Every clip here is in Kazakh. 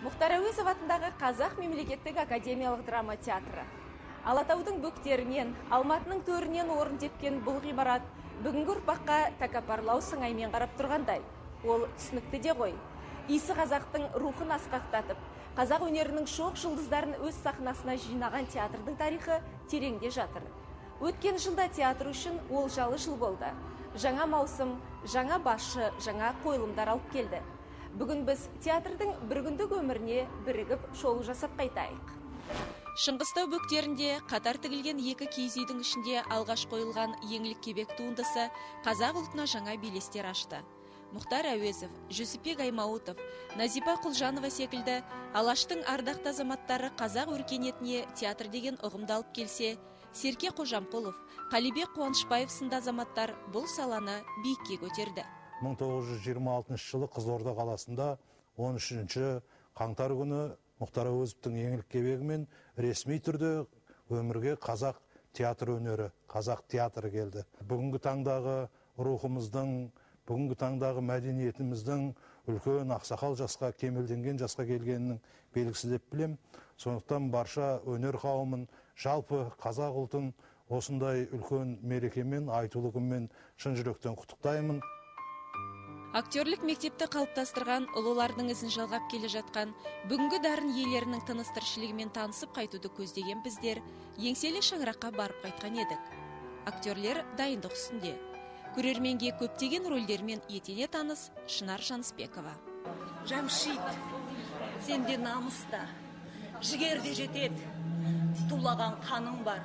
Мұхтар Әуезов атындағы Қазақ мемлекеттік академиялық драма театры. Алатаудың бөктерінен, Алматының төрінен орын тепкен бұл ғимарат бүгінгі ұрпаққа тәкаппарлау сыңаймен қарап тұрғандай. Ол түсінікті де ғой. Исі қазақтың рухын асқақтатып, қазақ өнерінің шоқ жұлдыздарын өз сахнасына жинаған театрдың тарихы тереңде жатыр. Өткен жылда театр үшін олжалы жыл болды. Жаңа маусым, жаңа басшы, жаңа қойылымдар алып келді. Бүгін біз театрдың бір күндік өміріне бірігіп шолу жасап қайтайық. Шыңғыстау бөктерінде қатар тігілген екі киіз үйдің ішінде алғаш қойылған еңлік кебек туындысы қазақ ұлтына жаңа белестер ашты. Мұхтар Әуезов, Жүсіпбек Аймауытов, Назипа Құлжанова секілді Алаштың ардақты азаматтары қазақ өркениетіне театр деген ұғымды алып келсе, Серке Қожамқұлов, Қалибек Қуанышбаев сынды азаматтар бұл саланы биікке көтерді. 1926 жылы Қызылорда қаласында 13 қаңтар күні Мұхтар Әуезовтің еңлік кебегімен ресми түрде өмірге қазақ театр өнері, қазақ театры келді. Бүгінгі таңдағы рухымыздың, бүгінгі таңдағы мәдениетіміздің үлкен ақсақал жасқа, кемелденген жасқа келгенінің белгісі деп білем. Сондықтан барша өнер қауымын, жалпы қазақ ұлтын осындай үлкен мерекемен, айтулы күнмен шын жүректен құттықтаймын. Актерлік мектепті қалыптастырған ұлылардың ізін жалғап келе жатқан бүгінгі дарын иелерінің тыныс тіршілігімен танысып қайтуды көздеген біздер еңселі шаңыраққа барып қайтқан едік. Актерлер дайындық үстінде. Көрерменге көптеген рөлдермен етене таныс Шынар Жанысбекова. Жамшит, сенде намыста, жігерде жетеді, тулаған қаның бар,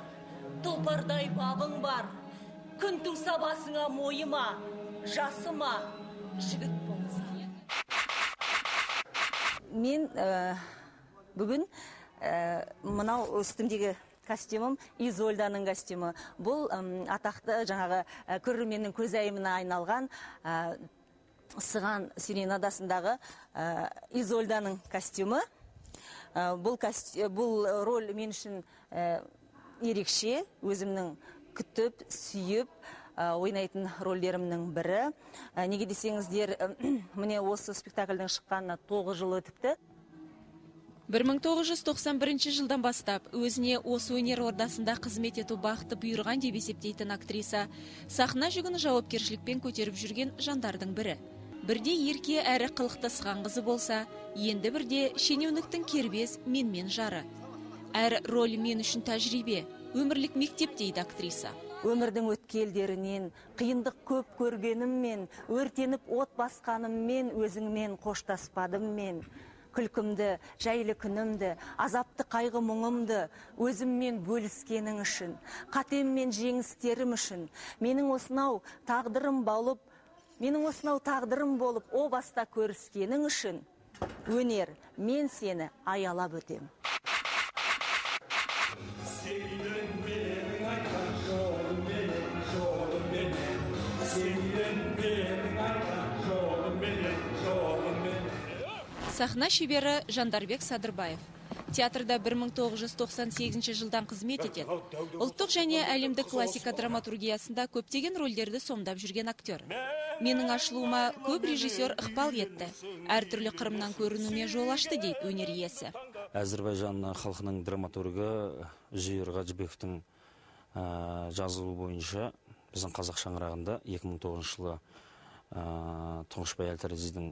тұлпардай бабың бар, күн туса басыңа мойыма, жасыма, жігіт болса. Мен бүгін мынау үстімдегі костюмым Изольданың костюмы. Бұл атақты жаңағы көрерменнің көзайымына айналған Сыған Сиренадасындағы Изольданың костюмы. Бұл роль мен үшін ерекше, өзімнің күтіп, сүйіп ойнайтын рөлдерімнің бірі. Неге десеңіздер, міне осы спектакльдің шыққанына 9 жыл өтіпті. 1991 жылдан бастап өзіне осы өнер ордасында қызмет ету бақыты бұйырған деп есептейтін актриса сахна жүгін жауапкершілікпен көтеріп жүрген жандардың бірі. Бірде ерке әрі қылықты Сыған қызы болса, енді бірде шенеуніктің кербез менмен жары. Әр роль мен үшін тәжірибе, өмірлік мектеп дейді актриса. Өмірдің өткелдерінен, қиындық көп көргеніммен, өртеніп от басқаныммен, өзіңмен қоштаспадыммен. Күлкімді, жайлы күнімді, азапты қайғы мұңымды өзіммен бөліскенің үшін, қатеммен жеңістерім үшін, менің осынау тағдырым болып, о баста көріскенің үшін, өнер, мен сені аялап өтем. Сахна шебері Жандарбек Садырбаев. Театрда 1998 жылдан қызмет етеді. Ұлттық және әлемдік классика драматургиясында көптеген рөлдерді сомдап жүрген актер. Менің ашылуыма көп режиссер ықпал етті. Әртүрлі қырымнан көрінуіме жол ашты дейді өнер иесі. Әзірбайжан халқының драматургы Жүйір Ғажыбековтің жазылуы бойынша біздің қазақ шаңырағында 2009 жылы Тұңғышбай Әл-Таразидің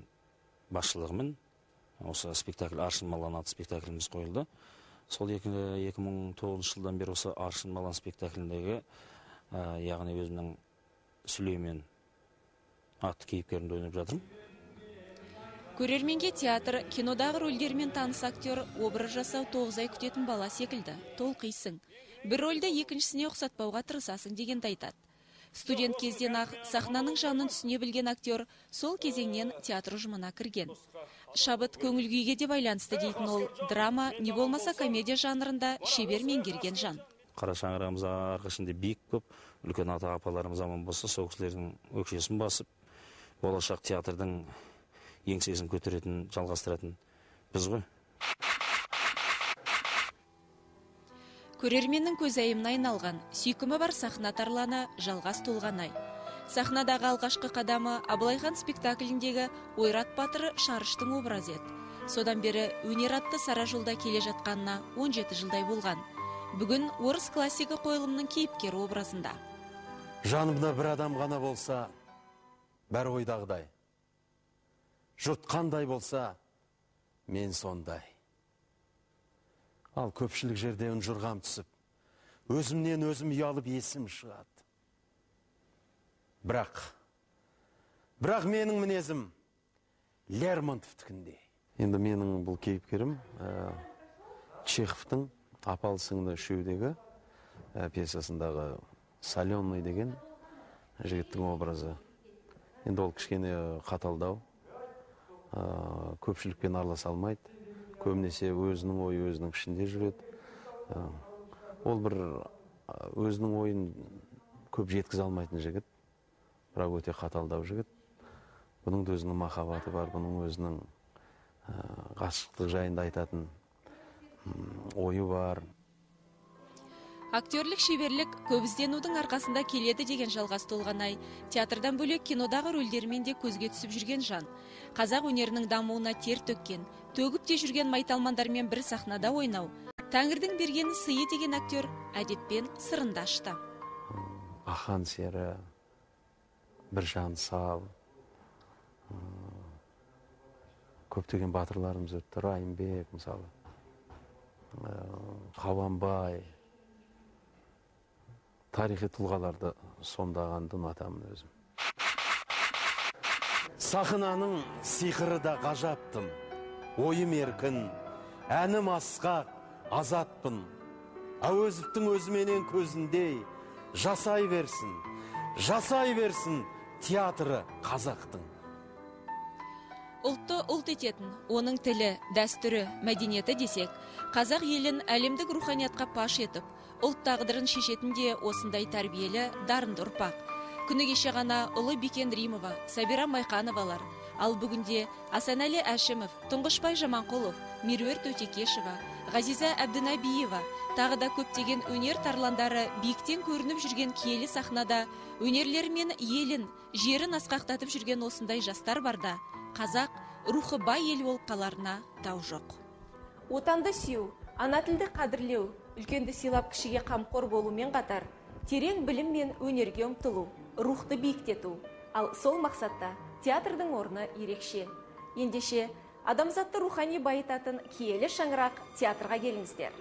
басшылығымен осы спектакль Аршын Малан атты спектакліміз қойылды. Сол 2009 жылдан бері осы Аршын Малан спектакліндегі, яғни өзімнің Сүлеймен атты кейіпкерімді ойнап жатырмын. Көрерменге театр, кинодағы рөлдермен таныс актер образ жасау 9 ай күтетін бала секілді. Толқисың. Бір рөлді екіншісіне ұқсатпауға тырысасың дегенді айтады. Студент кезден ақ сахнаның жанын түсіне білген актер сол кезеңнен театр ұжымына кірген. Шабыт көңіл күйге де байланысты дейтін ол, драма, не болмаса комедия жанрында шебер меңгерген жан. Қара шаңырағымыз арқашында биік көп, үлкен ата апаларымыз аман болса, сол кісілердің өкшесін басып, болашақ театрдың еңсесін көтеретін, жалғастыратын біз ғой. Көрерменнің көзайымына айналған, сүйкімі бар сахна тарланы жалғас толғанай. Сахнадағы алғашқы қадамы Абылайхан спектакліндегі Ойрат батыры Шарыштың образы еді. Содан бері өнер атты сара жолда келе жатқанына 17 жылдай болған. Бүгін орыс классика қойылымның кейіпкері образында. Жанымда бір адам ғана болса, бәрі ойдағыдай. Жұрт қандай болса, мен сондай. Ал көпшілік жерде үнжұрғам түсіп, өзімнен өзім ұялып есім шығады. Бірақ менің мінезім Лермонтовтікіндей. Енді менің бұл кейіпкерім Чеховтың «Апалы сіңлі үшеудегі» пьесасындағы Соленный деген жігіттің образы. Енді ол кішкене қаталдау, көпшілікпен араласа алмайды, көбінесе өзінің ойы өзінің ішінде жүреді. Ол бір өзінің ойын көп жеткізе алмайтын жігіт, бірақ өте қаталдау жігіт. Бұның да өзінің махаббаты бар, бұның өзінің ғашықтық жайында айтатын ойы бар. Актерлік шеберлік көп ізденудің арқасында келеді деген жалғас толғанай. Театрдан бөлек кинодағы рөлдерімен де көзге түсіп жүрген жан. Қазақ өнерінің дамуына тер төккен, төгіп те жүрген майталмандармен бір сахнада ойнау. Тәңірдің бергені сыйы деген актер әдетпен сырында ашты. Ахан сері, Біржан Сал, көптеген батырларымыз өтті, Райымбек, мысалы, Қабанбай, тарихи тұлғаларды сомдағанды ұнатамын өзім. Сахнаның сиқыры да ғажаптым, ойым еркін, әнім асқақ, азатпын. Әуезовтің өзіменен көзіндей жасай берсін театры қазақтың. Ұлтты ұлт ететін, оның тілі, дәстүрі, мәдениеті десек, қазақ елін әлемдік руханиятқа паш етіп, ұлт тағдырын шешетінде осындай тәрбиелі, дарынды ұрпақ. Күні кеше ғана ұлы Бекен Римова, Сабира Майқановалар, ал бүгінде Асанәлі Әшімов, Тұңғышбай Жаманқұлов, Меруерт Өтекешева, Ғазиза Әбдінәбиева, тағы да көптеген өнер тарландары биіктен көрініп жүрген киелі сахнада өнерлерімен елін, жерін асқақтатып жүрген осындай жастар барда, қазақ рухы бай ел болып қаларына дау жоқ. Отанды сүю, ана тілді қадірлеу, үлкенді сыйлап кішіге қамқор болумен қатар, терең білім мен өнерге ұмтылу, рухты биіктету. Ал сол мақсатта театрдың орны ерекше. Ендеше, адамзатты рухани байытатын киелі шаңырақ театрға келіңіздер.